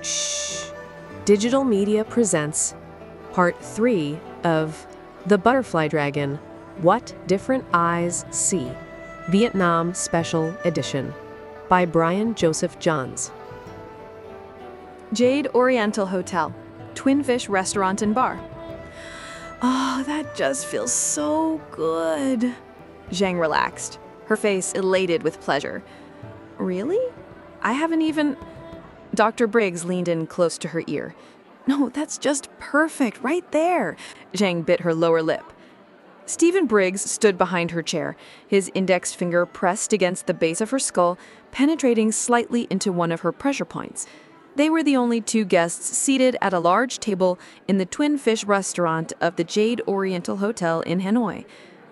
Shhh. Digital Media presents Part 3 of The Butterfly Dragon, What Different Eyes See, Vietnam Special Edition, by Brian Joseph Johns. Jade Oriental Hotel, Twin Fish Restaurant and Bar. Oh, that just feels so good. Zhang relaxed, her face elated with pleasure. Really? I haven't even... Dr. Briggs leaned in close to her ear. No, that's just perfect, right there. Zhang bit her lower lip. Stephen Briggs stood behind her chair, his index finger pressed against the base of her skull, penetrating slightly into one of her pressure points. They were the only two guests seated at a large table in the Twin Fish restaurant of the Jade Oriental Hotel in Hanoi,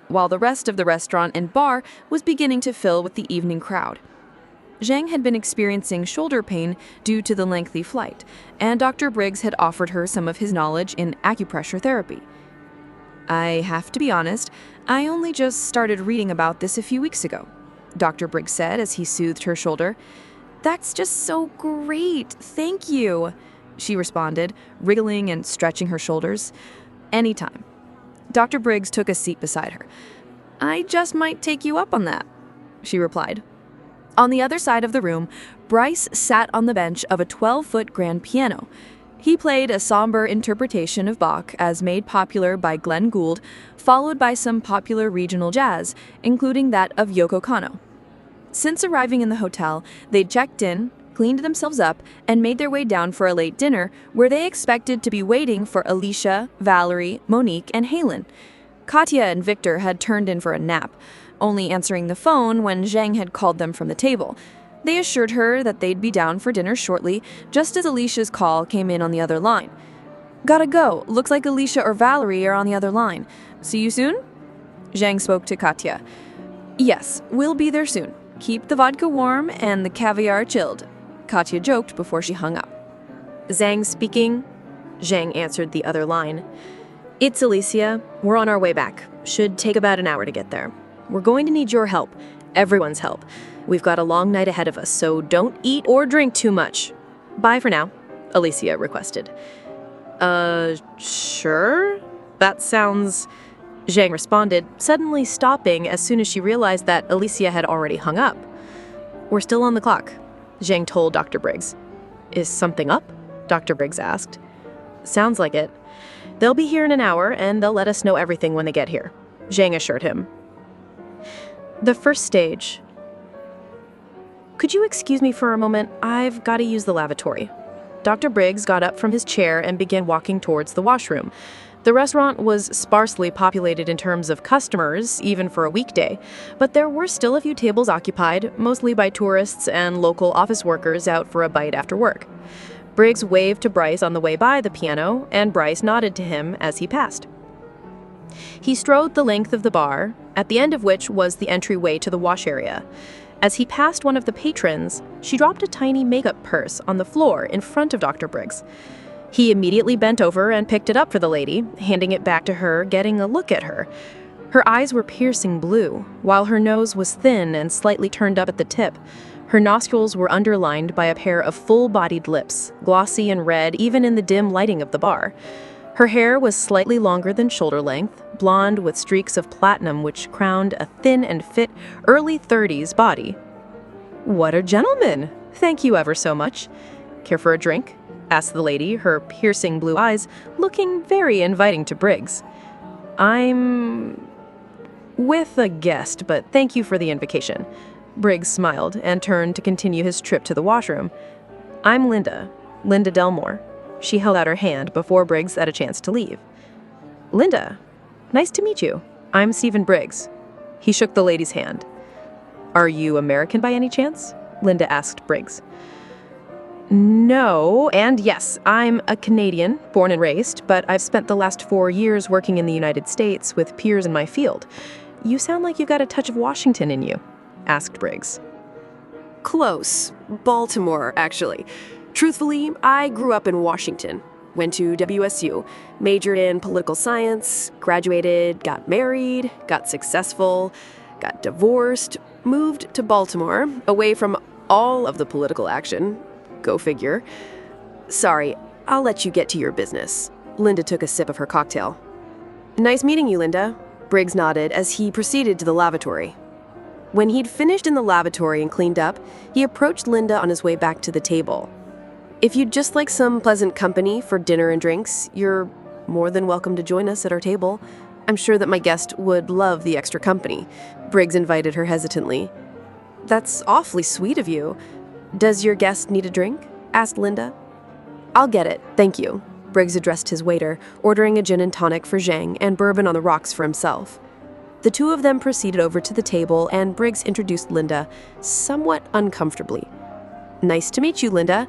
while the rest of the restaurant and bar was beginning to fill with the evening crowd. Zhang had been experiencing shoulder pain due to the lengthy flight, and Dr. Briggs had offered her some of his knowledge in acupressure therapy. I have to be honest, I only just started reading about this a few weeks ago, Dr. Briggs said as he soothed her shoulder. That's just so great, thank you, she responded, wriggling and stretching her shoulders. Anytime. Dr. Briggs took a seat beside her. I just might take you up on that, she replied. On the other side of the room, Bryce sat on the bench of a 12-foot grand piano. He played a somber interpretation of Bach as made popular by Glenn Gould, followed by some popular regional jazz, including that of Yoko Kanno. Since arriving in the hotel, they'd checked in, cleaned themselves up, and made their way down for a late dinner, where they expected to be waiting for Alicia, Valerie, Monique, and Halen. Katya and Victor had turned in for a nap, only answering the phone when Zhang had called them from the table. They assured her that they'd be down for dinner shortly, just as Alicia's call came in on the other line. Gotta go. Looks like Alicia or Valerie are on the other line. See you soon? Zhang spoke to Katya. Yes, we'll be there soon. Keep the vodka warm and the caviar chilled, Katya joked before she hung up. Zhang speaking. Zhang answered the other line. It's Alicia. We're on our way back. Should take about an hour to get there. We're going to need your help. Everyone's help. We've got a long night ahead of us, so don't eat or drink too much. Bye for now, Alicia requested. Sure? That sounds... Zhang responded, suddenly stopping as soon as she realized that Alicia had already hung up. We're still on the clock, Zhang told Dr. Briggs. Is something up? Dr. Briggs asked. Sounds like it. They'll be here in an hour, and they'll let us know everything when they get here, Zhang assured him. The first stage. Could you excuse me for a moment? I've got to use the lavatory. Dr. Briggs got up from his chair and began walking towards the washroom. The restaurant was sparsely populated in terms of customers, even for a weekday, but there were still a few tables occupied, mostly by tourists and local office workers out for a bite after work. Briggs waved to Bryce on the way by the piano, and Bryce nodded to him as he passed. He strode the length of the bar, at the end of which was the entryway to the wash area. As he passed one of the patrons, she dropped a tiny makeup purse on the floor in front of Dr. Briggs. He immediately bent over and picked it up for the lady, handing it back to her, getting a look at her. Her eyes were piercing blue, while her nose was thin and slightly turned up at the tip. Her nostrils were underlined by a pair of full-bodied lips, glossy and red even in the dim lighting of the bar. Her hair was slightly longer than shoulder length, blonde with streaks of platinum which crowned a thin and fit early 30s body. What a gentleman! Thank you ever so much. Care for a drink? Asked the lady, her piercing blue eyes looking very inviting to Briggs. I'm with a guest, but thank you for the invitation. Briggs smiled and turned to continue his trip to the washroom. I'm Linda Delmore. She held out her hand before Briggs had a chance to leave. Linda, nice to meet you. I'm Stephen Briggs. He shook the lady's hand. Are you American by any chance? Linda asked Briggs. No, and yes, I'm a Canadian, born and raised, but I've spent the last 4 years working in the United States with peers in my field. You sound like you've got a touch of Washington in you, asked Briggs. Close. Baltimore, actually. Truthfully, I grew up in Washington, went to WSU, majored in political science, graduated, got married, got successful, got divorced, moved to Baltimore, away from all of the political action. Go figure. Sorry, I'll let you get to your business. Linda took a sip of her cocktail. Nice meeting you, Linda. Briggs nodded as he proceeded to the lavatory. When he'd finished in the lavatory and cleaned up, he approached Linda on his way back to the table. If you'd just like some pleasant company for dinner and drinks, you're more than welcome to join us at our table. I'm sure that my guest would love the extra company. Briggs invited her hesitantly. That's awfully sweet of you. Does your guest need a drink? Asked Linda. I'll get it, thank you. Briggs addressed his waiter, ordering a gin and tonic for Zhang and bourbon on the rocks for himself. The two of them proceeded over to the table, and Briggs introduced Linda, somewhat uncomfortably. Nice to meet you, Linda.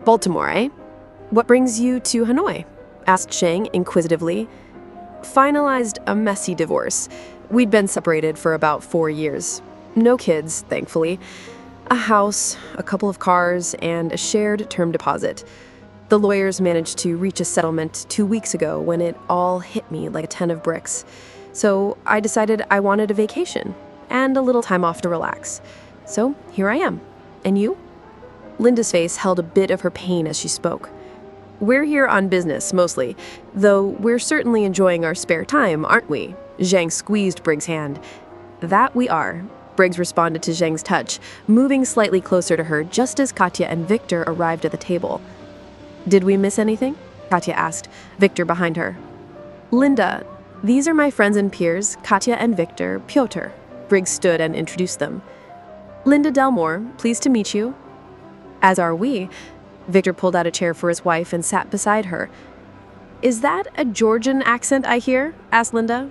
Baltimore, eh? What brings you to Hanoi? Asked Zhang inquisitively. Finalized a messy divorce. We'd been separated for about 4 years. No kids, thankfully. A house, a couple of cars, and a shared term deposit. The lawyers managed to reach a settlement 2 weeks ago when it all hit me like a ton of bricks. So I decided I wanted a vacation and a little time off to relax. So here I am. And you? Linda's face held a bit of her pain as she spoke. We're here on business, mostly, though we're certainly enjoying our spare time, aren't we? Zhang squeezed Briggs' hand. That we are. Briggs responded to Zhang's touch, moving slightly closer to her just as Katya and Victor arrived at the table. Did we miss anything? Katya asked, Victor behind her. Linda, these are my friends and peers, Katya and Victor, Pyotr. Briggs stood and introduced them. Linda Delmore, pleased to meet you. As are we. Victor pulled out a chair for his wife and sat beside her. Is that a Georgian accent I hear? Asked Linda.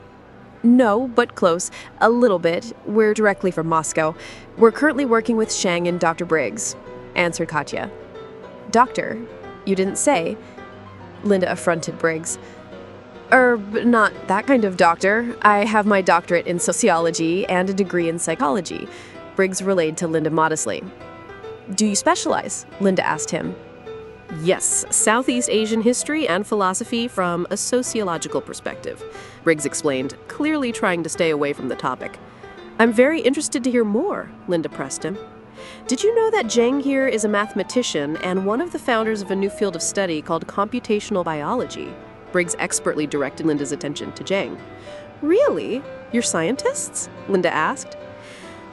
No, but close. A little bit. We're directly from Moscow. We're currently working with Zhang and Dr. Briggs, answered Katya. Doctor? You didn't say. Linda affronted Briggs. Not that kind of doctor. I have my doctorate in sociology and a degree in psychology. Briggs relayed to Linda modestly. Do you specialize? Linda asked him. Yes, Southeast Asian history and philosophy from a sociological perspective, Briggs explained, clearly trying to stay away from the topic. I'm very interested to hear more, Linda pressed him. Did you know that Zhang here is a mathematician and one of the founders of a new field of study called computational biology? Briggs expertly directed Linda's attention to Zhang. Really? You're scientists? Linda asked.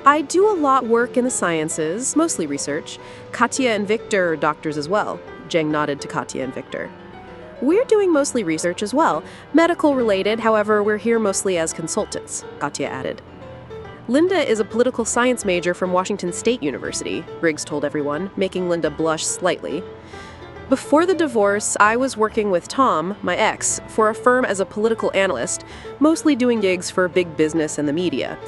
I do a lot work in the sciences, mostly research. Katya and Victor are doctors as well. Zhang nodded to Katya and Victor. We're doing mostly research as well, medical related, however, we're here mostly as consultants, Katya added. Linda is a political science major from Washington State University, Briggs told everyone, making Linda blush slightly. Before the divorce, I was working with Tom, my ex, for a firm as a political analyst, mostly doing gigs for big business and the media.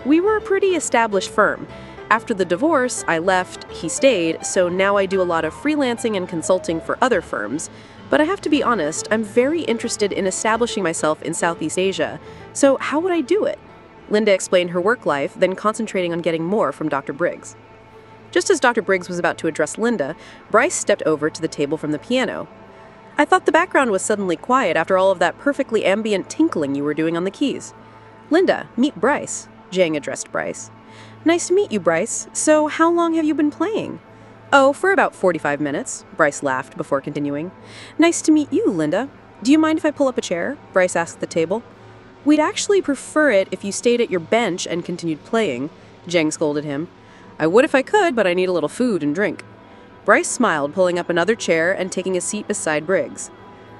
We were a pretty established firm. After the divorce, I left, he stayed, so now I do a lot of freelancing and consulting for other firms. But I have to be honest, I'm very interested in establishing myself in Southeast Asia. So how would I do it? Linda explained her work life, then concentrating on getting more from Dr. Briggs. Just as Dr. Briggs was about to address Linda, Bryce stepped over to the table from the piano. I thought the background was suddenly quiet after all of that perfectly ambient tinkling you were doing on the keys. Linda, meet Bryce. Zhang addressed Bryce. Nice to meet you, Bryce. So how long have you been playing? Oh, for about 45 minutes, Bryce laughed before continuing. Nice to meet you, Linda. Do you mind if I pull up a chair? Bryce asked the table. We'd actually prefer it if you stayed at your bench and continued playing, Zhang scolded him. I would if I could, but I need a little food and drink. Bryce smiled, pulling up another chair and taking a seat beside Briggs.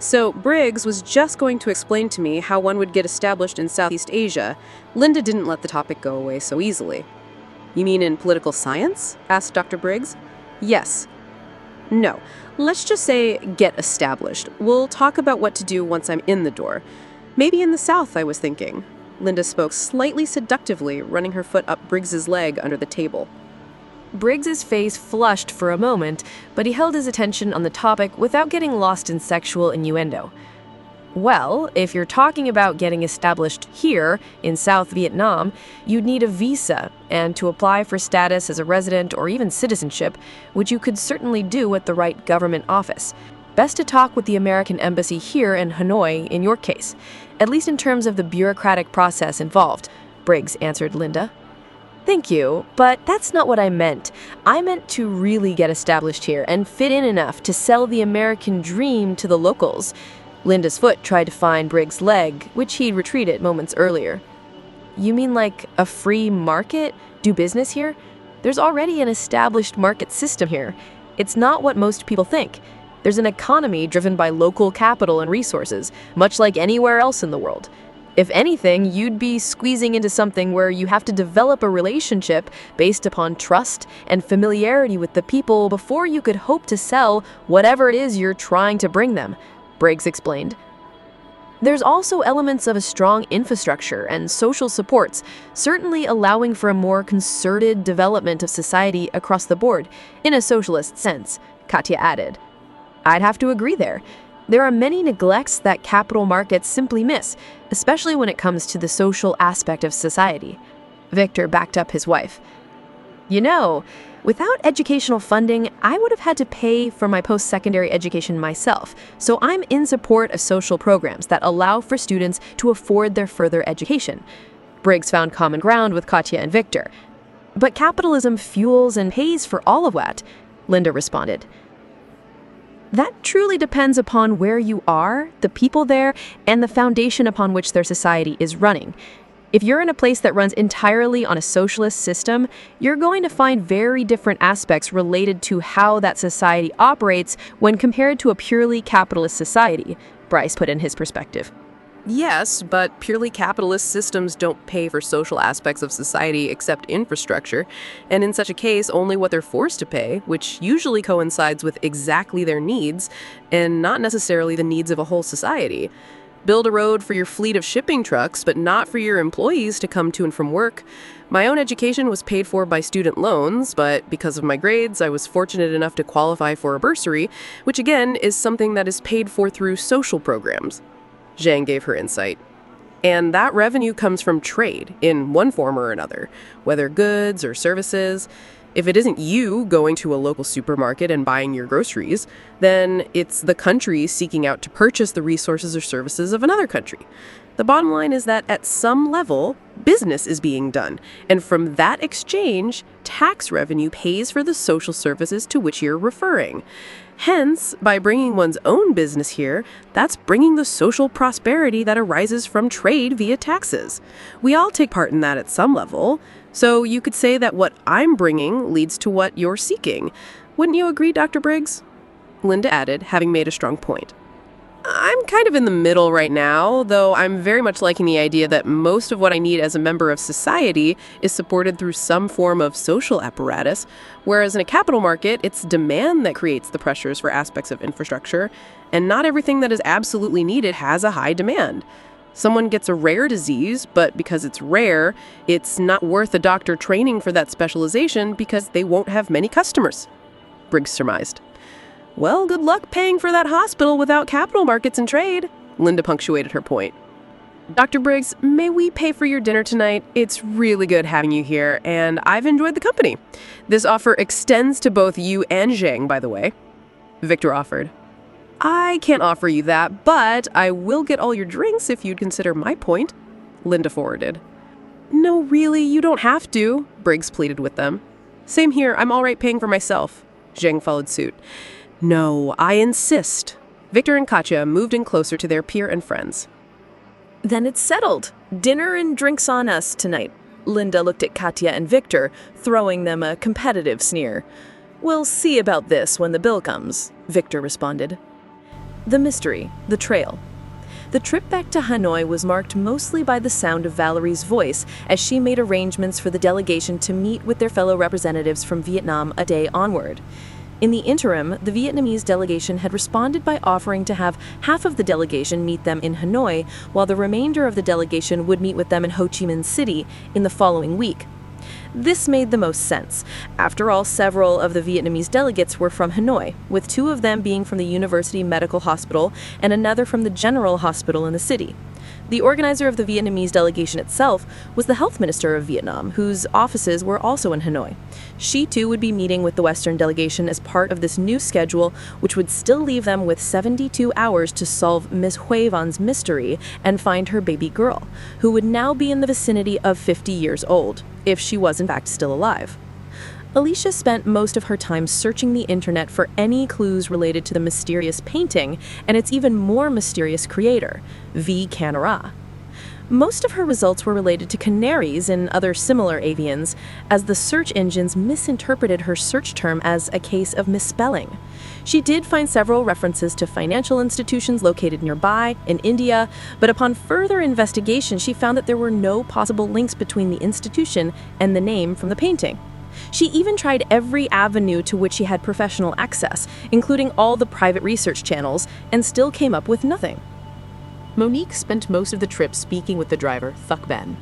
So Briggs was just going to explain to me how one would get established in Southeast Asia. Linda didn't let the topic go away so easily. You mean in political science? Asked Dr. Briggs. Yes. No. Let's just say get established. We'll talk about what to do once I'm in the door. Maybe in the South, I was thinking. Linda spoke slightly seductively, running her foot up Briggs's leg under the table. Briggs's face flushed for a moment, but he held his attention on the topic without getting lost in sexual innuendo. Well, if you're talking about getting established here, in South Vietnam, you'd need a visa, and to apply for status as a resident or even citizenship, which you could certainly do at the right government office. Best to talk with the American embassy here in Hanoi in your case, at least in terms of the bureaucratic process involved, Briggs answered Linda. Thank you, but that's not what I meant. I meant to really get established here and fit in enough to sell the American dream to the locals. Linda's foot tried to find Briggs' leg, which he'd retreated moments earlier. You mean like a free market? Do business here? There's already an established market system here. It's not what most people think. There's an economy driven by local capital and resources, much like anywhere else in the world. If anything, you'd be squeezing into something where you have to develop a relationship based upon trust and familiarity with the people before you could hope to sell whatever it is you're trying to bring them, Briggs explained. There's also elements of a strong infrastructure and social supports, certainly allowing for a more concerted development of society across the board, in a socialist sense, Katya added. I'd have to agree there. There are many neglects that capital markets simply miss, especially when it comes to the social aspect of society. Victor backed up his wife. You know, without educational funding, I would have had to pay for my post-secondary education myself, so I'm in support of social programs that allow for students to afford their further education. Briggs found common ground with Katya and Victor. But capitalism fuels and pays for all of that, Linda responded. That truly depends upon where you are, the people there, and the foundation upon which their society is running. If you're in a place that runs entirely on a socialist system, you're going to find very different aspects related to how that society operates when compared to a purely capitalist society, Bryce put in his perspective. Yes, but purely capitalist systems don't pay for social aspects of society except infrastructure, and in such a case, only what they're forced to pay, which usually coincides with exactly their needs, and not necessarily the needs of a whole society. Build a road for your fleet of shipping trucks, but not for your employees to come to and from work. My own education was paid for by student loans, but because of my grades, I was fortunate enough to qualify for a bursary, which again is something that is paid for through social programs. Zhang gave her insight. And that revenue comes from trade, in one form or another, whether goods or services. If it isn't you going to a local supermarket and buying your groceries, then it's the country seeking out to purchase the resources or services of another country. The bottom line is that at some level, business is being done, and from that exchange, tax revenue pays for the social services to which you're referring. Hence, by bringing one's own business here, that's bringing the social prosperity that arises from trade via taxes. We all take part in that at some level, so you could say that what I'm bringing leads to what you're seeking. Wouldn't you agree, Dr. Briggs? Linda added, having made a strong point. I'm kind of in the middle right now, though I'm very much liking the idea that most of what I need as a member of society is supported through some form of social apparatus, whereas in a capital market, it's demand that creates the pressures for aspects of infrastructure, and not everything that is absolutely needed has a high demand. Someone gets a rare disease, but because it's rare, it's not worth a doctor training for that specialization because they won't have many customers, Briggs surmised. Well, good luck paying for that hospital without capital markets and trade, Linda punctuated her point. Dr. Briggs, may we pay for your dinner tonight? It's really good having you here, and I've enjoyed the company. This offer extends to both you and Zhang, by the way. Victor offered. I can't offer you that, but I will get all your drinks if you'd consider my point, Linda forwarded. No, really, you don't have to, Briggs pleaded with them. Same here, I'm all right paying for myself, Zhang followed suit. No, I insist. Victor and Katya moved in closer to their peer and friends. Then it's settled. Dinner and drinks on us tonight. Linda looked at Katya and Victor, throwing them a competitive sneer. We'll see about this when the bill comes, Victor responded. The mystery, the trail. The trip back to Hanoi was marked mostly by the sound of Valerie's voice as she made arrangements for the delegation to meet with their fellow representatives from Vietnam a day onward. In the interim, the Vietnamese delegation had responded by offering to have half of the delegation meet them in Hanoi, while the remainder of the delegation would meet with them in Ho Chi Minh City in the following week. This made the most sense. After all, several of the Vietnamese delegates were from Hanoi, with 2 of them being from the University Medical Hospital and another from the General Hospital in the city. The organizer of the Vietnamese delegation itself was the health minister of Vietnam, whose offices were also in Hanoi. She too would be meeting with the Western delegation as part of this new schedule, which would still leave them with 72 hours to solve Miss Hui Van's mystery and find her baby girl, who would now be in the vicinity of 50 years old, if she was in fact still alive. Alicia spent most of her time searching the internet for any clues related to the mysterious painting and its even more mysterious creator, V. Canara. Most of her results were related to canaries and other similar avians, as the search engines misinterpreted her search term as a case of misspelling. She did find several references to financial institutions located nearby, in India, but upon further investigation she found that there were no possible links between the institution and the name from the painting. She even tried every avenue to which she had professional access, including all the private research channels, and still came up with nothing. Monique spent most of the trip speaking with the driver, Thuc Ben.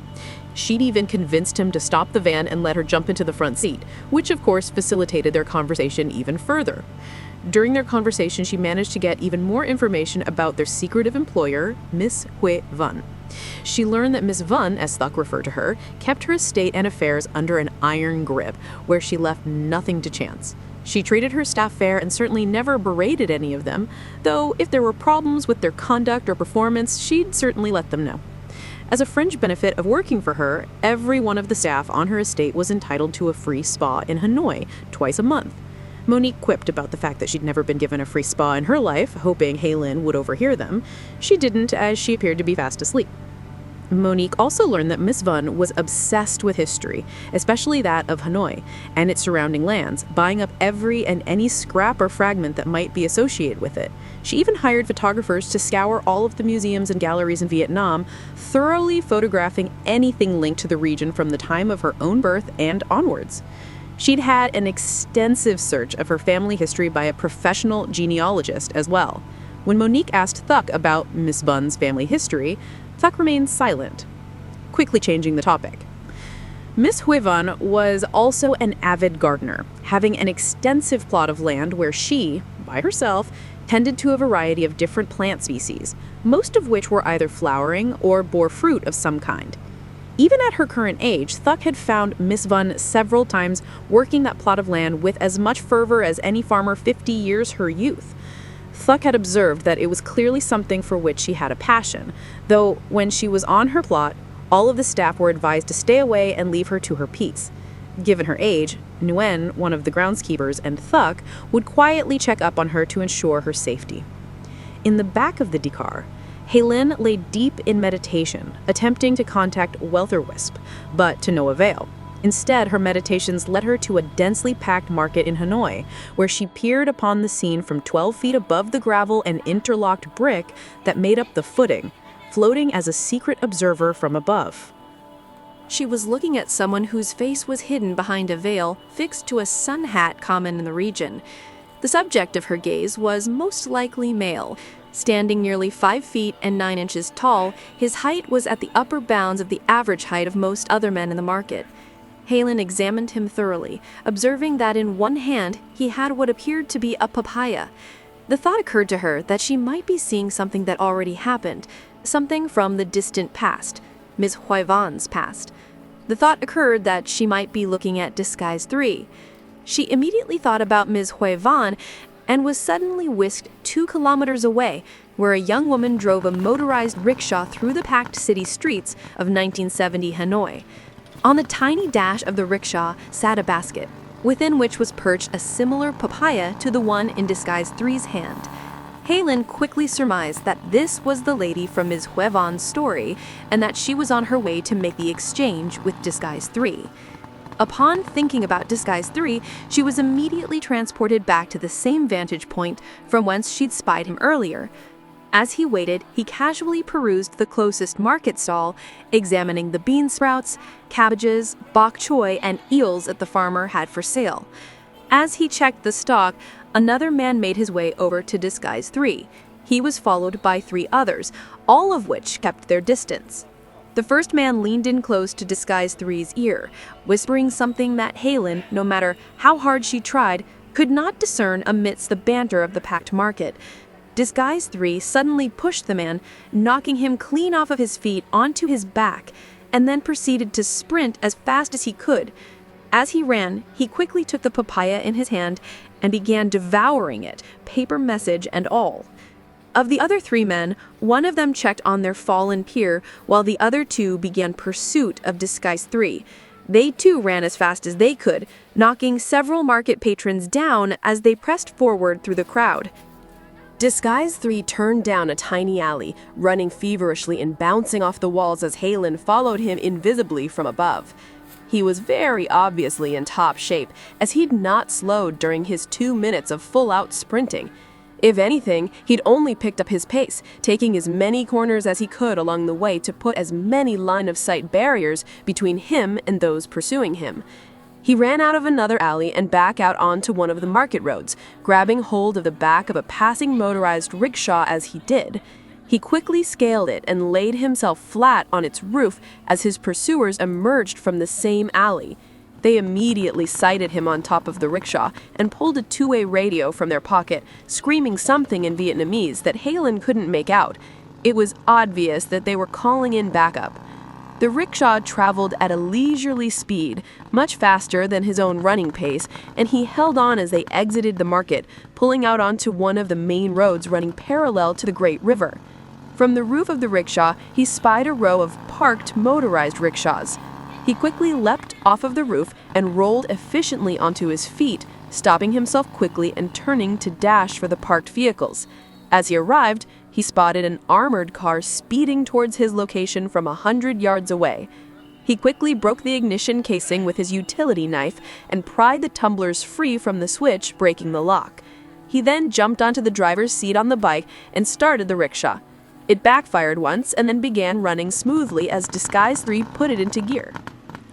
She'd even convinced him to stop the van and let her jump into the front seat, which of course facilitated their conversation even further. During their conversation, she managed to get even more information about their secretive employer, Miss Hui Van. She learned that Miss Van, as Thuc referred to her, kept her estate and affairs under an iron grip, where she left nothing to chance. She treated her staff fair and certainly never berated any of them, though if there were problems with their conduct or performance, she'd certainly let them know. As a fringe benefit of working for her, every one of the staff on her estate was entitled to a free spa in Hanoi twice a month. Monique quipped about the fact that she'd never been given a free spa in her life, hoping Haylin would overhear them. She didn't, as she appeared to be fast asleep. Monique also learned that Miss Van was obsessed with history, especially that of Hanoi and its surrounding lands, buying up every and any scrap or fragment that might be associated with it. She even hired photographers to scour all of the museums and galleries in Vietnam, thoroughly photographing anything linked to the region from the time of her own birth and onwards. She'd had an extensive search of her family history by a professional genealogist as well. When Monique asked Thuc about Miss Van's family history, Thuc remained silent, quickly changing the topic. Miss Hui Van was also an avid gardener, having an extensive plot of land where she, by herself, tended to a variety of different plant species, most of which were either flowering or bore fruit of some kind. Even at her current age, Thuc had found Miss Van several times working that plot of land with as much fervor as any farmer 50 years her youth. Thuc had observed that it was clearly something for which she had a passion, though when she was on her plot, all of the staff were advised to stay away and leave her to her peace. Given her age, Nguyen, one of the groundskeepers, and Thuc would quietly check up on her to ensure her safety. In the back of the car, Haylin lay deep in meditation, attempting to contact Welterwisp, but to no avail. Instead, her meditations led her to a densely packed market in Hanoi, where she peered upon the scene from 12 feet above the gravel and interlocked brick that made up the footing, floating as a secret observer from above. She was looking at someone whose face was hidden behind a veil fixed to a sun hat common in the region. The subject of her gaze was most likely male. Standing nearly 5 feet and 9 inches tall, his height was at the upper bounds of the average height of most other men in the market. Haylin examined him thoroughly, observing that in one hand he had what appeared to be a papaya. The thought occurred to her that she might be seeing something that already happened, something from the distant past, Ms. Hui Van's past. The thought occurred that she might be looking at Disguise 3. She immediately thought about Ms. Hui Van and was suddenly whisked 2 kilometers away, where a young woman drove a motorized rickshaw through the packed city streets of 1970 Hanoi. On the tiny dash of the rickshaw sat a basket, within which was perched a similar papaya to the one in Disguise 3's hand. Haylin quickly surmised that this was the lady from Ms. Hui Van's story, and that she was on her way to make the exchange with Disguise 3. Upon thinking about Disguise 3, she was immediately transported back to the same vantage point from whence she'd spied him earlier. As he waited, he casually perused the closest market stall, examining the bean sprouts, cabbages, bok choy, and eels that the farmer had for sale. As he checked the stock, another man made his way over to Disguise 3. He was followed by 3 others, all of which kept their distance. The first man leaned in close to Disguise 3's ear, whispering something that Haylin, no matter how hard she tried, could not discern amidst the banter of the packed market. Disguise 3 suddenly pushed the man, knocking him clean off of his feet onto his back, and then proceeded to sprint as fast as he could. As he ran, he quickly took the papaya in his hand and began devouring it, paper message and all. Of the other 3 men, one of them checked on their fallen peer, while the other 2 began pursuit of Disguise 3. They too ran as fast as they could, knocking several market patrons down as they pressed forward through the crowd. Disguise 3 turned down a tiny alley, running feverishly and bouncing off the walls as Halen followed him invisibly from above. He was very obviously in top shape, as he'd not slowed during his 2 minutes of full-out sprinting. If anything, he'd only picked up his pace, taking as many corners as he could along the way to put as many line-of-sight barriers between him and those pursuing him. He ran out of another alley and back out onto one of the market roads, grabbing hold of the back of a passing motorized rickshaw as he did. He quickly scaled it and laid himself flat on its roof as his pursuers emerged from the same alley. They immediately sighted him on top of the rickshaw and pulled a 2-way radio from their pocket, screaming something in Vietnamese that Halen couldn't make out. It was obvious that they were calling in backup. The rickshaw traveled at a leisurely speed, much faster than his own running pace, and he held on as they exited the market, pulling out onto one of the main roads running parallel to the Great River. From the roof of the rickshaw, he spied a row of parked motorized rickshaws. He quickly leapt off of the roof and rolled efficiently onto his feet, stopping himself quickly and turning to dash for the parked vehicles. As he arrived, he spotted an armored car speeding towards his location from 100 yards away. He quickly broke the ignition casing with his utility knife and pried the tumblers free from the switch, breaking the lock. He then jumped onto the driver's seat on the bike and started the rickshaw. It backfired once and then began running smoothly as Disguise 3 put it into gear.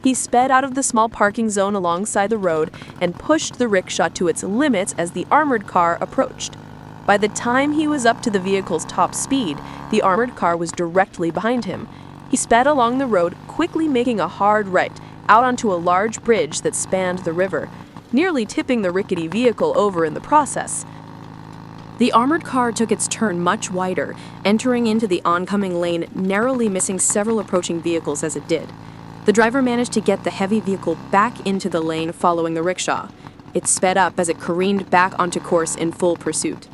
He sped out of the small parking zone alongside the road and pushed the rickshaw to its limits as the armored car approached. By the time he was up to the vehicle's top speed, the armored car was directly behind him. He sped along the road, quickly making a hard right, out onto a large bridge that spanned the river, nearly tipping the rickety vehicle over in the process. The armored car took its turn much wider, entering into the oncoming lane, narrowly missing several approaching vehicles as it did. The driver managed to get the heavy vehicle back into the lane following the rickshaw. It sped up as it careened back onto course in full pursuit.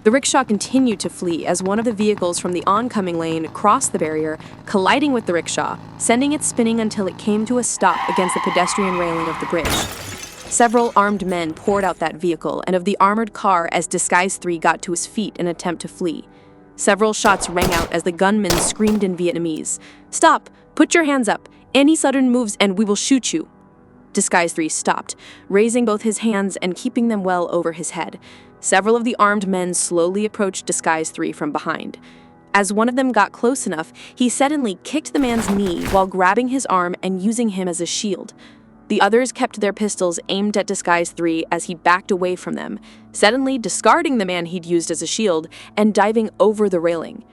The rickshaw continued to flee as one of the vehicles from the oncoming lane crossed the barrier, colliding with the rickshaw, sending it spinning until it came to a stop against the pedestrian railing of the bridge. Several armed men poured out that vehicle and of the armored car as Disguise 3 got to his feet in an attempt to flee. Several shots rang out as the gunmen screamed in Vietnamese, "Stop! Put your hands up! Any sudden moves and we will shoot you!" Disguise 3 stopped, raising both his hands and keeping them well over his head. Several of the armed men slowly approached Disguise 3 from behind. As one of them got close enough, he suddenly kicked the man's knee while grabbing his arm and using him as a shield. The others kept their pistols aimed at Disguise 3 as he backed away from them, suddenly discarding the man he'd used as a shield and diving over the railing.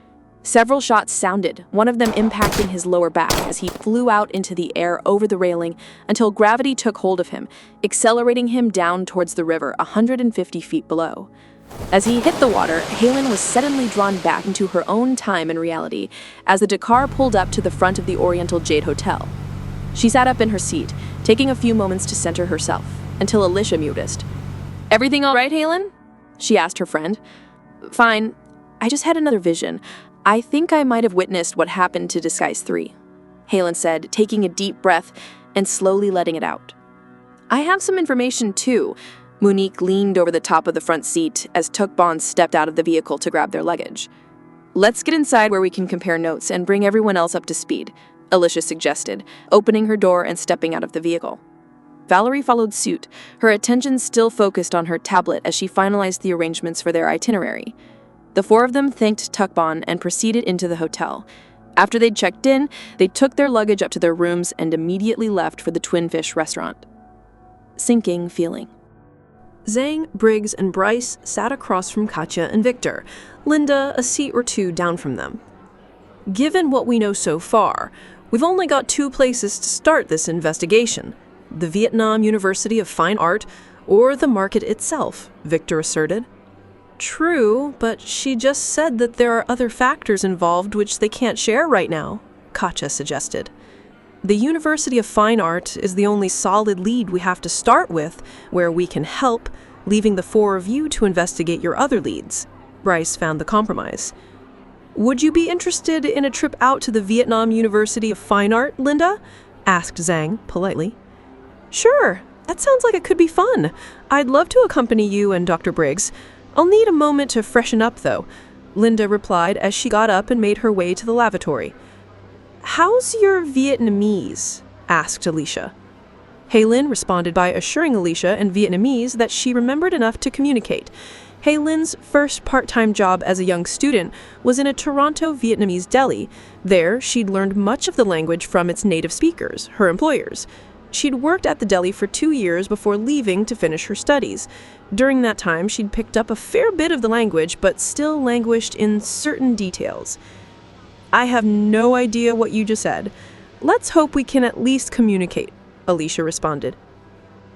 Several shots sounded, one of them impacting his lower back as he flew out into the air over the railing until gravity took hold of him, accelerating him down towards the river 150 feet below. As he hit the water, Halen was suddenly drawn back into her own time and reality as the Dakar pulled up to the front of the Oriental Jade Hotel. She sat up in her seat, taking a few moments to center herself, until Alicia noticed. "Everything all right, Halen?" she asked her friend. "Fine. I just had another vision. I think I might have witnessed what happened to Disguise 3, Halen said, taking a deep breath and slowly letting it out. "I have some information, too." Monique leaned over the top of the front seat as Tukban stepped out of the vehicle to grab their luggage. "Let's get inside where we can compare notes and bring everyone else up to speed," Alicia suggested, opening her door and stepping out of the vehicle. Valerie followed suit, her attention still focused on her tablet as she finalized the arrangements for their itinerary. The 4 of them thanked Tukban and proceeded into the hotel. After they'd checked in, they took their luggage up to their rooms and immediately left for the Twin Fish restaurant. Sinking feeling. Zhang, Briggs, and Bryce sat across from Katya and Victor, Linda a seat or 2 down from them. "Given what we know so far, we've only got 2 places to start this investigation: the Vietnam University of Fine Art or the market itself," Victor asserted. True, but she just said that there are other factors involved which they can't share right now, Katja suggested. The University of Fine Art is the only solid lead we have to start with where we can help, leaving the four of you to investigate your other leads. Bryce found the compromise. Would you be interested in a trip out to the Vietnam University of Fine Art, Linda? Asked Zhang politely. Sure, that sounds like it could be fun. I'd love to accompany you and Dr. Briggs. I'll need a moment to freshen up, though, Linda replied as she got up and made her way to the lavatory. How's your Vietnamese? Asked Alicia. Haylin responded by assuring Alicia in Vietnamese that she remembered enough to communicate. Haylin's first part-time job as a young student was in a Toronto Vietnamese deli. There, she'd learned much of the language from its native speakers, her employers. She'd worked at the deli for 2 years before leaving to finish her studies. During that time, she'd picked up a fair bit of the language, but still languished in certain details. I have no idea what you just said. Let's hope we can at least communicate, Alicia responded.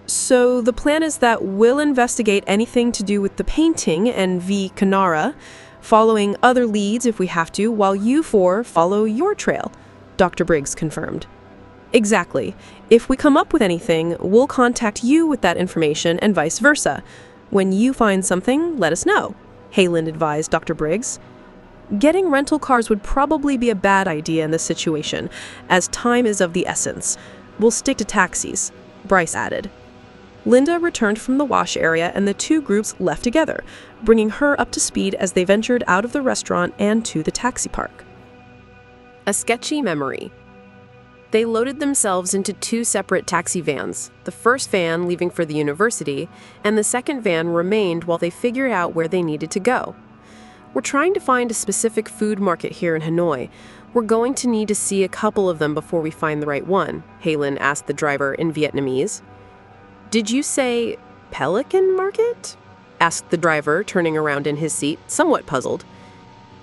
So the plan is that we'll investigate anything to do with the painting and V. Canara, following other leads if we have to, while you four follow your trail, Dr. Briggs confirmed. Exactly. If we come up with anything, we'll contact you with that information and vice versa. When you find something, let us know, Haylin advised Dr. Briggs. Getting rental cars would probably be a bad idea in this situation, as time is of the essence. We'll stick to taxis, Bryce added. Linda returned from the wash area and the two groups left together, bringing her up to speed as they ventured out of the restaurant and to the taxi park. A sketchy memory. They loaded themselves into 2 separate taxi vans, the first van leaving for the university, and the second van remained while they figured out where they needed to go. We're trying to find a specific food market here in Hanoi. We're going to need to see a couple of them before we find the right one, Haylin asked the driver in Vietnamese. Did you say Pelican Market? Asked the driver, turning around in his seat, somewhat puzzled.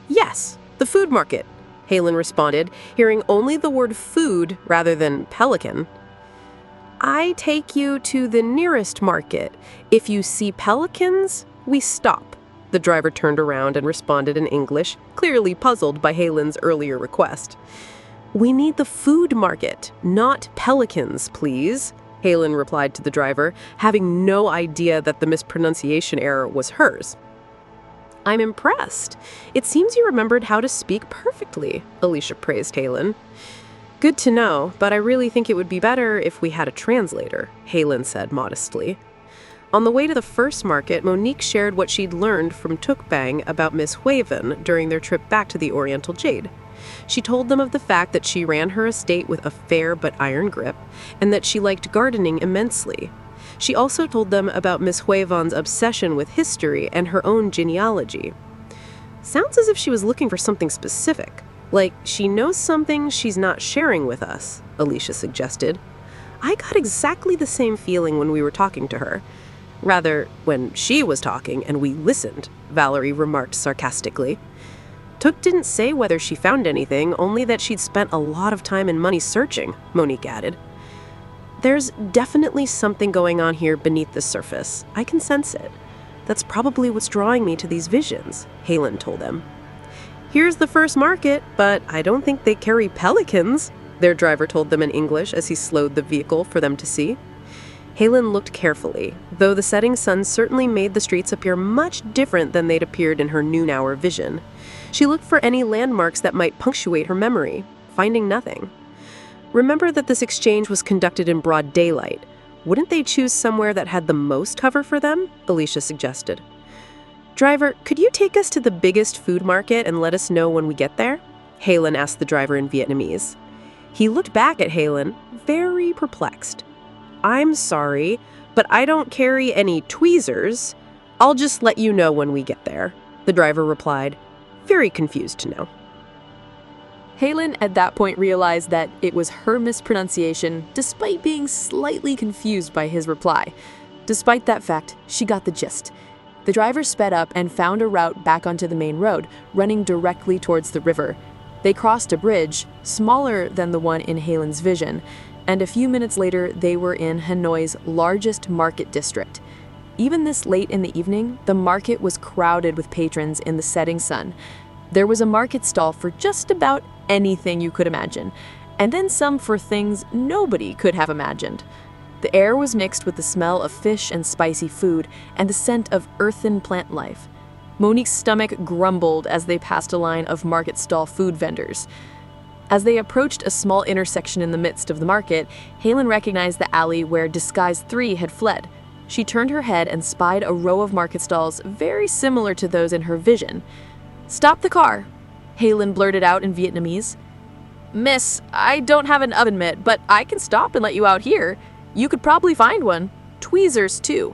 Yes, the food market, Haylin responded, hearing only the word food rather than pelican. I take you to the nearest market. If you see pelicans, we stop. The driver turned around and responded in English, clearly puzzled by Haylin's earlier request. We need the food market, not pelicans, please, Haylin replied to the driver, having no idea that the mispronunciation error was hers. I'm impressed. It seems you remembered how to speak perfectly, Alicia praised Haylin. Good to know, but I really think it would be better if we had a translator, Haylin said modestly. On the way to the first market, Monique shared what she'd learned from Tukbang about Miss Huaven during their trip back to the Oriental Jade. She told them of the fact that she ran her estate with a fair but iron grip, and that she liked gardening immensely. She also told them about Miss Huaven's obsession with history and her own genealogy. Sounds as if she was looking for something specific, like she knows something she's not sharing with us, Alicia suggested. I got exactly the same feeling when we were talking to her. Rather, when she was talking and we listened, Valerie remarked sarcastically. Took didn't say whether she found anything, only that she'd spent a lot of time and money searching, Monique added. There's definitely something going on here beneath the surface. I can sense it. That's probably what's drawing me to these visions, Haylin told them. Here's the first market, but I don't think they carry pelicans, their driver told them in English as he slowed the vehicle for them to see. Haylin looked carefully, though the setting sun certainly made the streets appear much different than they'd appeared in her noon-hour vision. She looked for any landmarks that might punctuate her memory, finding nothing. Remember that this exchange was conducted in broad daylight. Wouldn't they choose somewhere that had the most cover for them? Alicia suggested. Driver, could you take us to the biggest food market and let us know when we get there? Haylin asked the driver in Vietnamese. He looked back at Haylin, very perplexed. I'm sorry, but I don't carry any tweezers. I'll just let you know when we get there, the driver replied, very confused to know. Haylin at that point realized that it was her mispronunciation, despite being slightly confused by his reply. Despite that fact, she got the gist. The driver sped up and found a route back onto the main road, running directly towards the river. They crossed a bridge, smaller than the one in Haylin's vision, and a few minutes later they were in Hanoi's largest market district. Even this late in the evening, the market was crowded with patrons in the setting sun. There was a market stall for just about anything you could imagine, and then some for things nobody could have imagined. The air was mixed with the smell of fish and spicy food and the scent of earthen plant life. Monique's stomach grumbled as they passed a line of market stall food vendors. As they approached a small intersection in the midst of the market, Halen recognized the alley where Disguise 3 had fled. She turned her head and spied a row of market stalls very similar to those in her vision. "Stop the car," Halen blurted out in Vietnamese. "Miss, I don't have an oven mitt, but I can stop and let you out here. You could probably find one. Tweezers, too."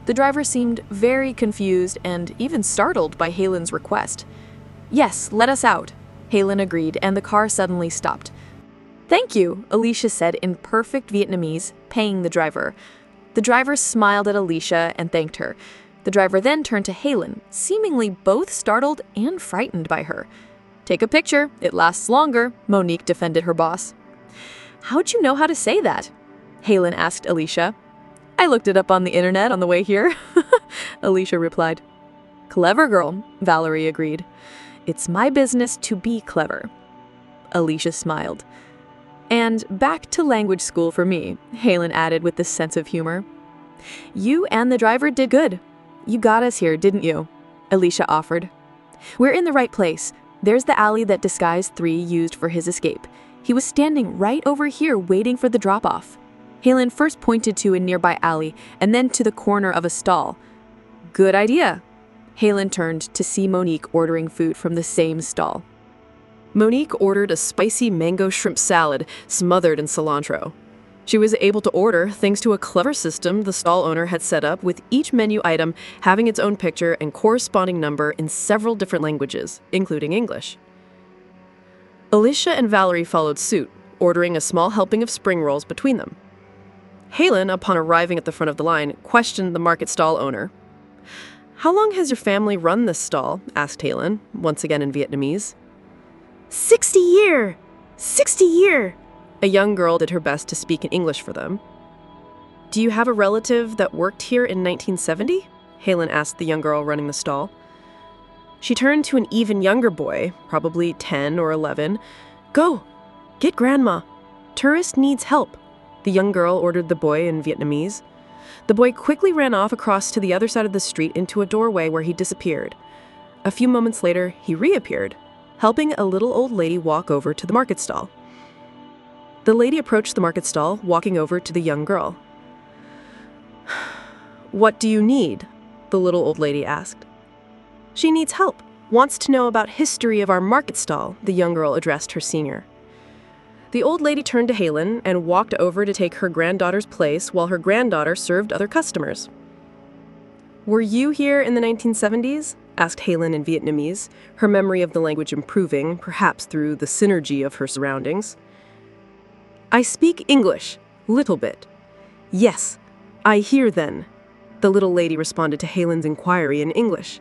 The driver seemed very confused and even startled by Halen's request. "Yes, let us out," Halen agreed, and the car suddenly stopped. "Thank you," Alicia said in perfect Vietnamese, paying the driver. The driver smiled at Alicia and thanked her. The driver then turned to Halen, seemingly both startled and frightened by her. "Take a picture. It lasts longer," Monique defended her boss. "How'd you know how to say that?" Halen asked Alicia. "I looked it up on the internet on the way here," Alicia replied. "Clever girl," Valerie agreed. "It's my business to be clever." Alicia smiled. "And back to language school for me," Halen added with this sense of humor. "You and the driver did good. You got us here, didn't you?" Alicia offered. "We're in the right place. There's the alley that Disguise 3 used for his escape. He was standing right over here waiting for the drop-off." Halen first pointed to a nearby alley and then to the corner of a stall. "Good idea." Halen turned to see Monique ordering food from the same stall. Monique ordered a spicy mango shrimp salad smothered in cilantro. She was able to order thanks to a clever system the stall owner had set up, with each menu item having its own picture and corresponding number in several different languages, including English. Alicia and Valerie followed suit, ordering a small helping of spring rolls between them. Halen, upon arriving at the front of the line, questioned the market stall owner. "How long has your family run this stall?" asked Halen, once again in Vietnamese. 60 year! 60 year! A young girl did her best to speak in English for them. "Do you have a relative that worked here in 1970? Halen asked the young girl running the stall. She turned to an even younger boy, probably 10 or 11. "Go! Get Grandma! Tourist needs help," the young girl ordered the boy in Vietnamese. The boy quickly ran off across to the other side of the street into a doorway where he disappeared. A few moments later, he reappeared, helping a little old lady walk over to the market stall. The lady approached the market stall, walking over to the young girl. "What do you need?" the little old lady asked. "She needs help, wants to know about history of our market stall," the young girl addressed her senior. The old lady turned to Halen and walked over to take her granddaughter's place while her granddaughter served other customers. "Were you here in the 1970s? Asked Halen in Vietnamese, her memory of the language improving, perhaps through the synergy of her surroundings. "I speak English, little bit." "Yes, I hear then," the little lady responded to Halen's inquiry in English.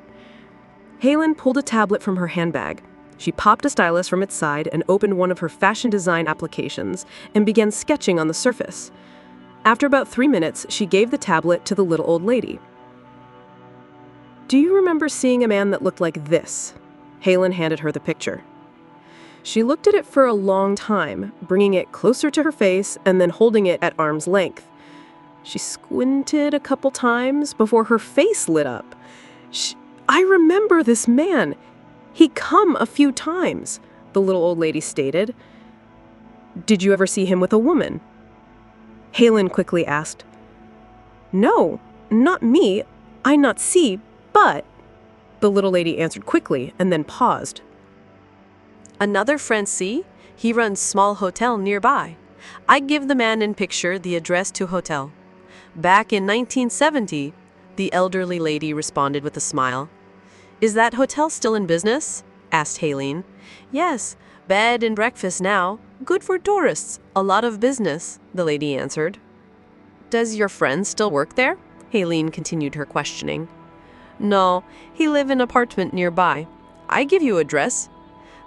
Halen pulled a tablet from her handbag. She popped a stylus from its side and opened one of her fashion design applications and began sketching on the surface. After about 3 minutes, she gave the tablet to the little old lady. "Do you remember seeing a man that looked like this?" Halen handed her the picture. She looked at it for a long time, bringing it closer to her face and then holding it at arm's length. She squinted a couple times before her face lit up. "I remember this man. He come a few times," the little old lady stated. "Did you ever see him with a woman?" Halen quickly asked. "No, not me. I not see, but..." The little lady answered quickly and then paused. "Another friend see? He runs small hotel nearby. I give the man in picture the address to hotel. Back in 1970, the elderly lady responded with a smile. "Is that hotel still in business?" asked Halen. "Yes, bed and breakfast now. Good for tourists. A lot of business," the lady answered. "Does your friend still work there?" Halen continued her questioning. "No, he live in apartment nearby. I give you address."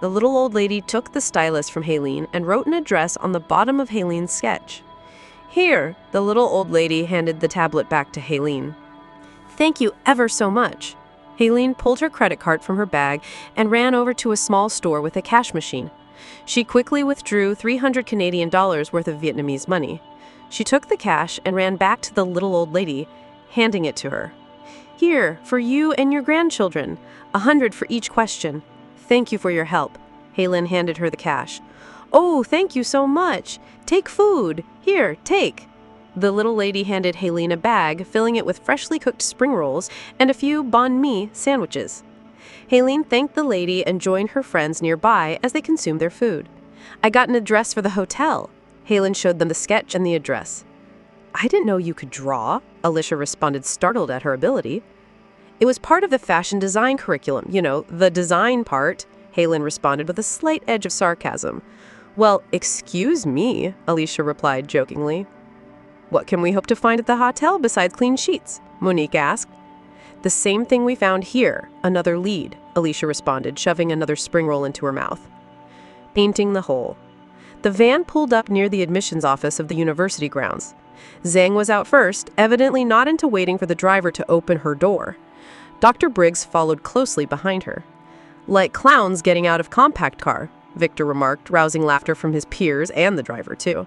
The little old lady took the stylus from Halen and wrote an address on the bottom of Halen's sketch. "Here," the little old lady handed the tablet back to Halen. Thank you ever so much. Helene pulled her credit card from her bag and ran over to a small store with a cash machine. She quickly withdrew 300 Canadian dollars worth of Vietnamese money. She took the cash and ran back to the little old lady, handing it to her. Here, for you and your grandchildren, 100 for each question. Thank you for your help. Helene handed her the cash. Oh, thank you so much. Take food. Here, take. The little lady handed Helene a bag, filling it with freshly cooked spring rolls and a few banh mi sandwiches. Helene thanked the lady and joined her friends nearby as they consumed their food. I got an address for the hotel. Helene showed them the sketch and the address. I didn't know you could draw, Alicia responded, startled at her ability. It was part of the fashion design curriculum, the design part, Helene responded with a slight edge of sarcasm. Well, excuse me, Alicia replied jokingly. What can we hope to find at the hotel besides clean sheets? Monique asked. The same thing we found here, another lead, Alicia responded, shoving another spring roll into her mouth. Painting the hole. The van pulled up near the admissions office of the university grounds. Zhang was out first, evidently not into waiting for the driver to open her door. Dr. Briggs followed closely behind her. Like clowns getting out of compact car, Victor remarked, rousing laughter from his peers and the driver, too.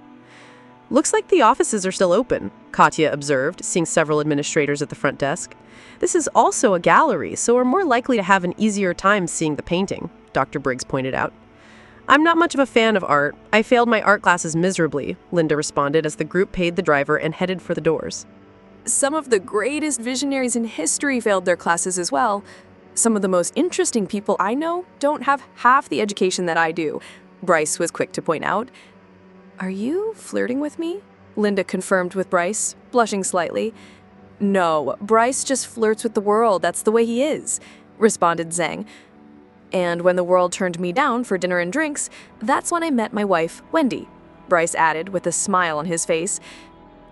Looks like the offices are still open, Katya observed, seeing several administrators at the front desk. This is also a gallery, so we're more likely to have an easier time seeing the painting, Dr. Briggs pointed out. I'm not much of a fan of art. I failed my art classes miserably, Linda responded as the group paid the driver and headed for the doors. Some of the greatest visionaries in history failed their classes as well. Some of the most interesting people I know don't have half the education that I do, Bryce was quick to point out. Are you flirting with me? Linda confirmed with Bryce, blushing slightly. No, Bryce just flirts with the world. That's the way he is, responded Zhang. And when the world turned me down for dinner and drinks, that's when I met my wife, Wendy, Bryce added with a smile on his face.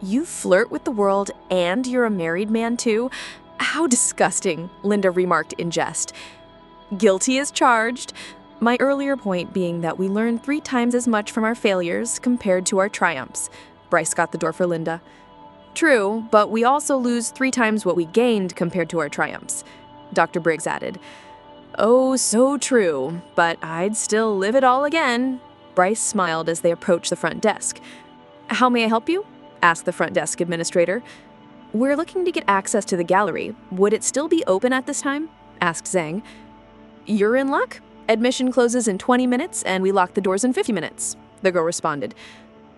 You flirt with the world and you're a married man too? How disgusting, Linda remarked in jest. Guilty as charged. My earlier point being that we learn 3 times as much from our failures compared to our triumphs. Bryce got the door for Linda. True, but we also lose 3 times what we gained compared to our triumphs, Dr. Briggs added. Oh, so true, but I'd still live it all again. Bryce smiled as they approached the front desk. How may I help you? Asked the front desk administrator. We're looking to get access to the gallery. Would it still be open at this time? Asked Zhang. You're in luck. Admission closes in 20 minutes and we lock the doors in 50 minutes, the girl responded.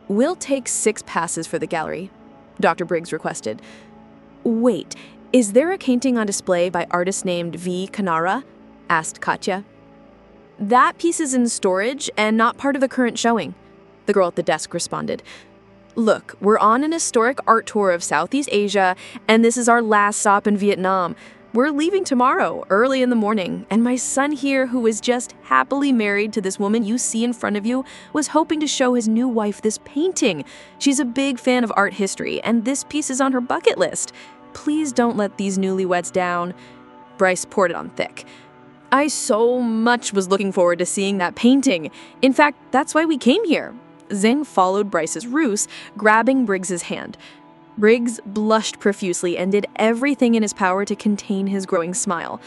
We'll take 6 passes for the gallery, Dr. Briggs requested. Wait, is there a painting on display by artist named V. Kanara? Asked Katya. That piece is in storage and not part of the current showing, the girl at the desk responded. Look, we're on an historic art tour of Southeast Asia, and this is our last stop in Vietnam. We're leaving tomorrow, early in the morning, and my son here, who is just happily married to this woman you see in front of you, was hoping to show his new wife this painting. She's a big fan of art history, and this piece is on her bucket list. Please don't let these newlyweds down. Bryce poured it on thick. I so much was looking forward to seeing that painting. In fact, that's why we came here. Zhang followed Bryce's ruse, grabbing Briggs's hand. Briggs blushed profusely and did everything in his power to contain his growing smile.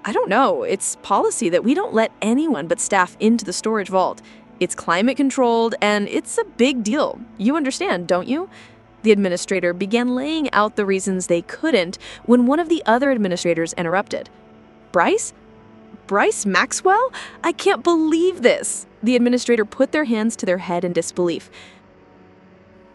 I don't know, it's policy that we don't let anyone but staff into the storage vault. It's climate controlled and it's a big deal. You understand, don't you? The administrator began laying out the reasons they couldn't when one of the other administrators interrupted. Bryce? Bryce Maxwell? I can't believe this. The administrator put their hands to their head in disbelief.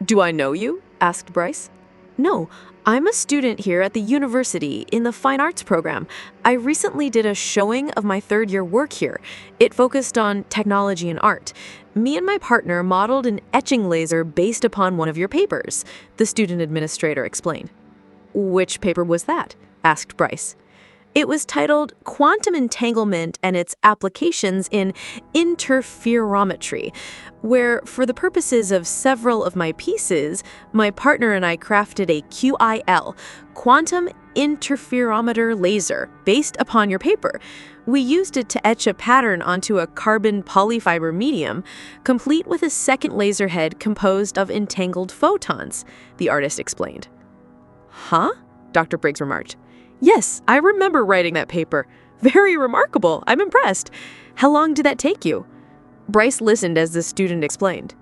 Do I know you? Asked Bryce. No, I'm a student here at the university in the Fine Arts program. I recently did a showing of my 3rd-year work here. It focused on technology and art. Me and my partner modeled an etching laser based upon one of your papers, the student administrator explained. Which paper was that? Asked Bryce. It was titled Quantum Entanglement and Its Applications in Interferometry, where, for the purposes of several of my pieces, my partner and I crafted a QIL, Quantum Interferometer Laser, based upon your paper. We used it to etch a pattern onto a carbon polyfiber medium, complete with a second laser head composed of entangled photons, the artist explained. Huh? Dr. Briggs remarked. Yes, I remember writing that paper. Very remarkable. I'm impressed. How long did that take you? Bryce listened as the student explained.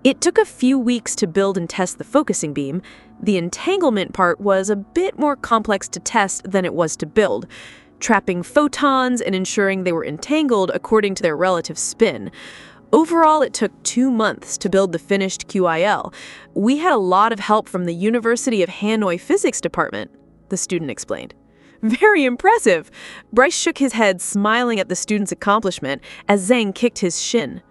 It took a few weeks to build and test the focusing beam. The entanglement part was a bit more complex to test than it was to build, trapping photons and ensuring they were entangled according to their relative spin. Overall, it took 2 months to build the finished QIL. We had a lot of help from the University of Hanoi Physics Department, the student explained. Very impressive. Bryce shook his head, smiling at the student's accomplishment as Zhang kicked his shin.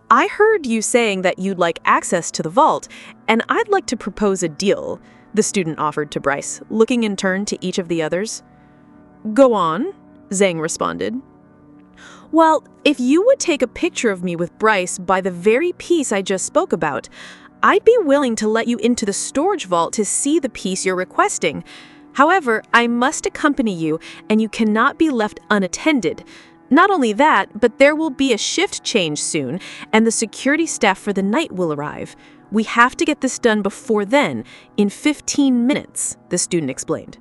I heard you saying that you'd like access to the vault, and I'd like to propose a deal, the student offered to Bryce, looking in turn to each of the others. Go on, Zhang responded. Well, if you would take a picture of me with Bryce by the very piece I just spoke about, I'd be willing to let you into the storage vault to see the piece you're requesting. However, I must accompany you, and you cannot be left unattended. Not only that, but there will be a shift change soon, and the security staff for the night will arrive. We have to get this done before then, in 15 minutes, the student explained.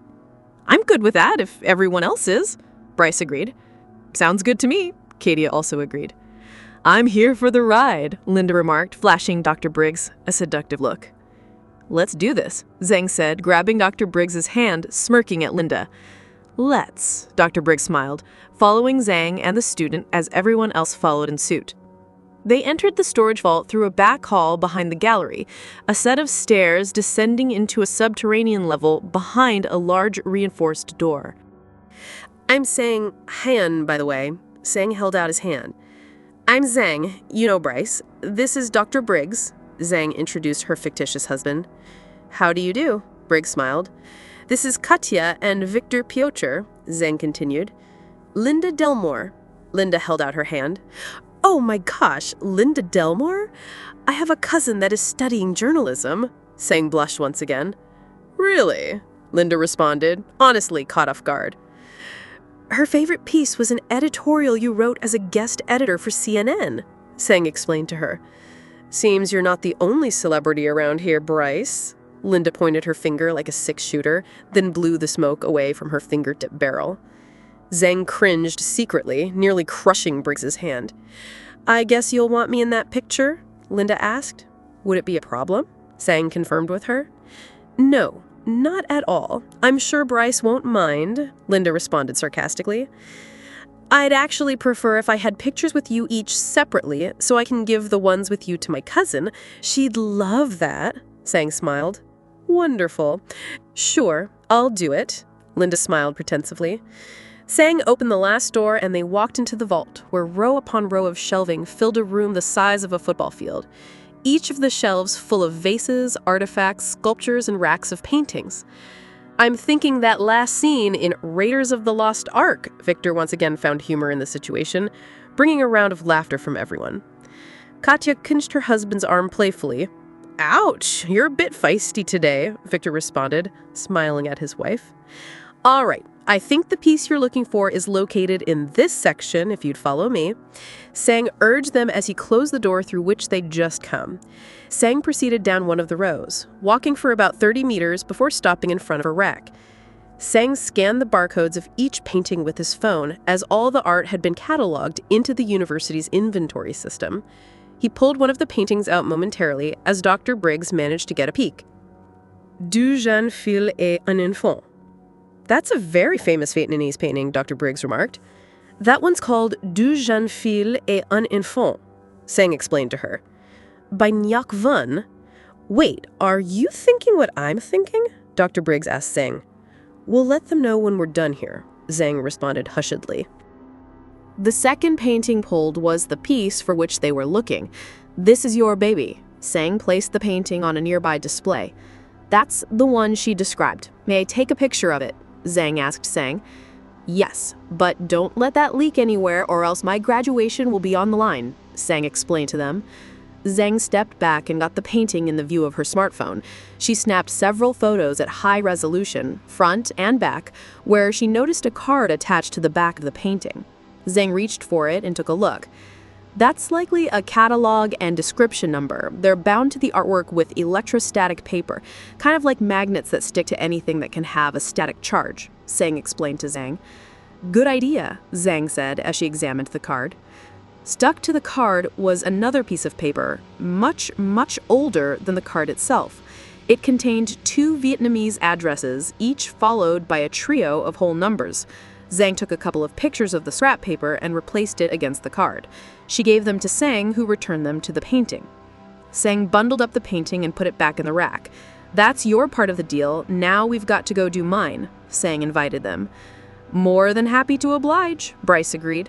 I'm good with that if everyone else is, Bryce agreed. Sounds good to me, Katia also agreed. I'm here for the ride, Linda remarked, flashing Dr. Briggs a seductive look. Let's do this, Zhang said, grabbing Dr. Briggs's hand, smirking at Linda. Let's, Dr. Briggs smiled, following Zhang and the student as everyone else followed in suit. They entered the storage vault through a back hall behind the gallery, a set of stairs descending into a subterranean level behind a large reinforced door. I'm saying Han, by the way. Zhang held out his hand. I'm Zhang, you know Bryce. This is Dr. Briggs, Zhang introduced her fictitious husband. How do you do? Briggs smiled. This is Katya and Victor Piotr, Zhang continued. Linda Delmore. Linda held out her hand. Oh my gosh, Linda Delmore? I have a cousin that is studying journalism, Zhang blushed once again. Really? Linda responded, honestly caught off guard. Her favorite piece was an editorial you wrote as a guest editor for CNN, Zhang explained to her. Seems you're not the only celebrity around here, Bryce. Linda pointed her finger like a six-shooter, then blew the smoke away from her fingertip barrel. Zhang cringed secretly, nearly crushing Briggs's hand. I guess you'll want me in that picture? Linda asked. Would it be a problem? Zhang confirmed with her. No, not at all. I'm sure Bryce won't mind, Linda responded sarcastically. I'd actually prefer if I had pictures with you each separately, so I can give the ones with you to my cousin. She'd love that, Zhang smiled. Wonderful. Sure, I'll do it, Linda smiled pretensively. Zhang opened the last door and they walked into the vault, where row upon row of shelving filled a room the size of a football field. Each of the shelves full of vases, artifacts, sculptures, and racks of paintings. I'm thinking that last scene in Raiders of the Lost Ark, Victor once again found humor in the situation, bringing a round of laughter from everyone. Katya pinched her husband's arm playfully. Ouch, you're a bit feisty today, Victor responded, smiling at his wife. All right, I think the piece you're looking for is located in this section, if you'd follow me. Zhang urged them as he closed the door through which they'd just come. Zhang proceeded down one of the rows, walking for about 30 meters before stopping in front of a rack. Zhang scanned the barcodes of each painting with his phone, as all the art had been cataloged into the university's inventory system. He pulled one of the paintings out momentarily as Dr. Briggs managed to get a peek. Du jeune fille et un enfant. That's a very famous Vietnamese painting, Dr. Briggs remarked. That one's called Du jeune fille et un enfant, Zhang explained to her. By Ngoc Van. Wait, are you thinking what I'm thinking? Dr. Briggs asked Zhang. We'll let them know when we're done here, Zhang responded hushedly. The second painting pulled was the piece for which they were looking. This is your baby. Zhang placed the painting on a nearby display. That's the one she described. May I take a picture of it? Zhang asked Zhang. Yes, but don't let that leak anywhere or else my graduation will be on the line, Zhang explained to them. Zhang stepped back and got the painting in the view of her smartphone. She snapped several photos at high resolution, front and back, where she noticed a card attached to the back of the painting. Zhang reached for it and took a look. That's likely a catalog and description number. They're bound to the artwork with electrostatic paper, kind of like magnets that stick to anything that can have a static charge, Sang explained to Zhang. Good idea, Zhang said as she examined the card. Stuck to the card was another piece of paper, much, much older than the card itself. It contained 2 Vietnamese addresses, each followed by a trio of whole numbers. Zhang took a couple of pictures of the scrap paper and replaced it against the card. She gave them to Sang, who returned them to the painting. Sang bundled up the painting and put it back in the rack. That's your part of the deal. Now we've got to go do mine, Sang invited them. More than happy to oblige, Bryce agreed.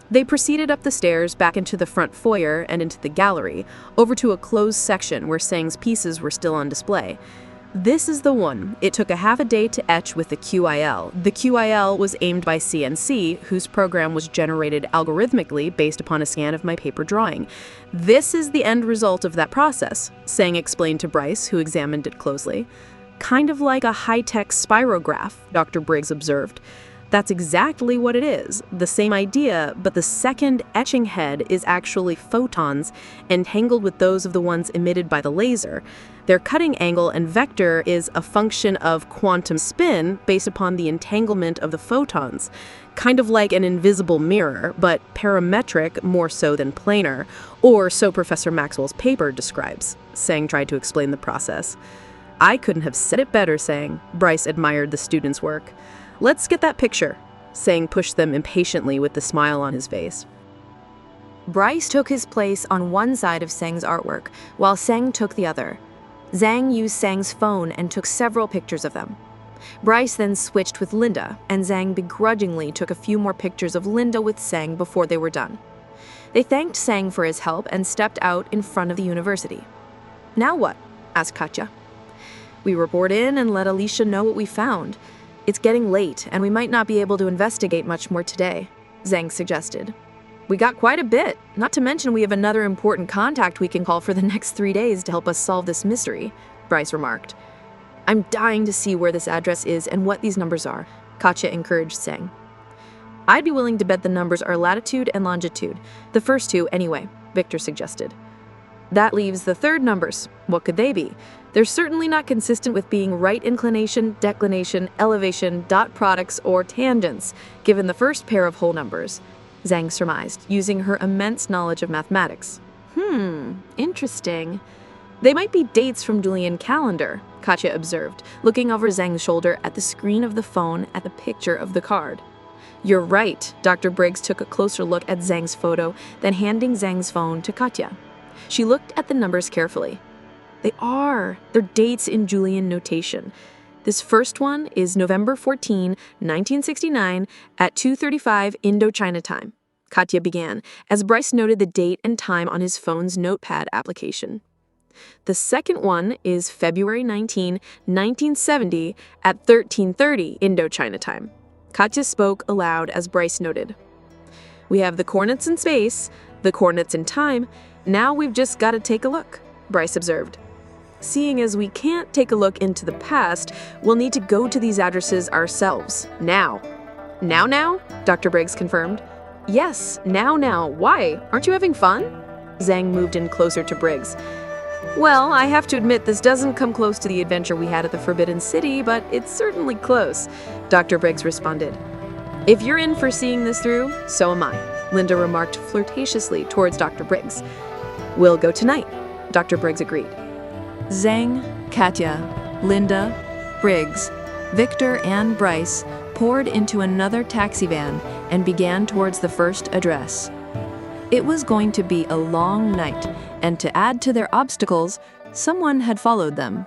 They proceeded up the stairs, back into the front foyer and into the gallery, over to a closed section where Sang's pieces were still on display. This is the one. It took a half a day to etch with the QIL. The QIL was aimed by CNC, whose program was generated algorithmically based upon a scan of my paper drawing. This is the end result of that process, Sang explained to Bryce, who examined it closely. Kind of like a high-tech spirograph, Dr. Briggs observed. That's exactly what it is, the same idea, but the second etching head is actually photons entangled with those of the ones emitted by the laser. Their cutting angle and vector is a function of quantum spin based upon the entanglement of the photons, kind of like an invisible mirror, but parametric more so than planar, or so Professor Maxwell's paper describes. Sang tried to explain the process. I couldn't have said it better, Sang. Bryce admired the students' work. Let's get that picture. Sang pushed them impatiently with the smile on his face. Bryce took his place on one side of Sang's artwork, while Sang took the other. Zhang used Sang's phone and took several pictures of them. Bryce then switched with Linda, and Zhang begrudgingly took a few more pictures of Linda with Sang before they were done. They thanked Sang for his help and stepped out in front of the university. Now what? Asked Katya. We report in and let Alicia know what we found. It's getting late, and we might not be able to investigate much more today, Zhang suggested. We got quite a bit, not to mention we have another important contact we can call for the next 3 days to help us solve this mystery, Bryce remarked. I'm dying to see where this address is and what these numbers are, Katya encouraged Zhang. I'd be willing to bet the numbers are latitude and longitude, the first 2 anyway, Victor suggested. That leaves the third numbers. What could they be? They're certainly not consistent with being right inclination, declination, elevation, dot products, or tangents, given the first pair of whole numbers, Zhang surmised, using her immense knowledge of mathematics. Interesting. They might be dates from Julian calendar, Katya observed, looking over Zhang's shoulder at the screen of the phone at the picture of the card. You're right, Dr. Briggs took a closer look at Zhang's photo, then handing Zhang's phone to Katya. She looked at the numbers carefully. They're dates in Julian notation. This first one is November 14, 1969 at 2:35 Indochina time, Katya began, as Bryce noted the date and time on his phone's notepad application. The second one is February 19, 1970 at 13:30 Indochina time. Katya spoke aloud as Bryce noted. We have the coordinates in space, the coordinates in time. Now we've just got to take a look, Bryce observed. Seeing as we can't take a look into the past, we'll need to go to these addresses ourselves, now. Now? Dr. Briggs confirmed. Yes, now. Why? Aren't you having fun? Zhang moved in closer to Briggs. Well, I have to admit this doesn't come close to the adventure we had at the Forbidden City, but it's certainly close, Dr. Briggs responded. If you're in for seeing this through, so am I, Linda remarked flirtatiously towards Dr. Briggs. We'll go tonight, Dr. Briggs agreed. Zhang, Katya, Linda, Briggs, Victor, and Bryce poured into another taxi van and began towards the first address. It was going to be a long night, and to add to their obstacles, someone had followed them.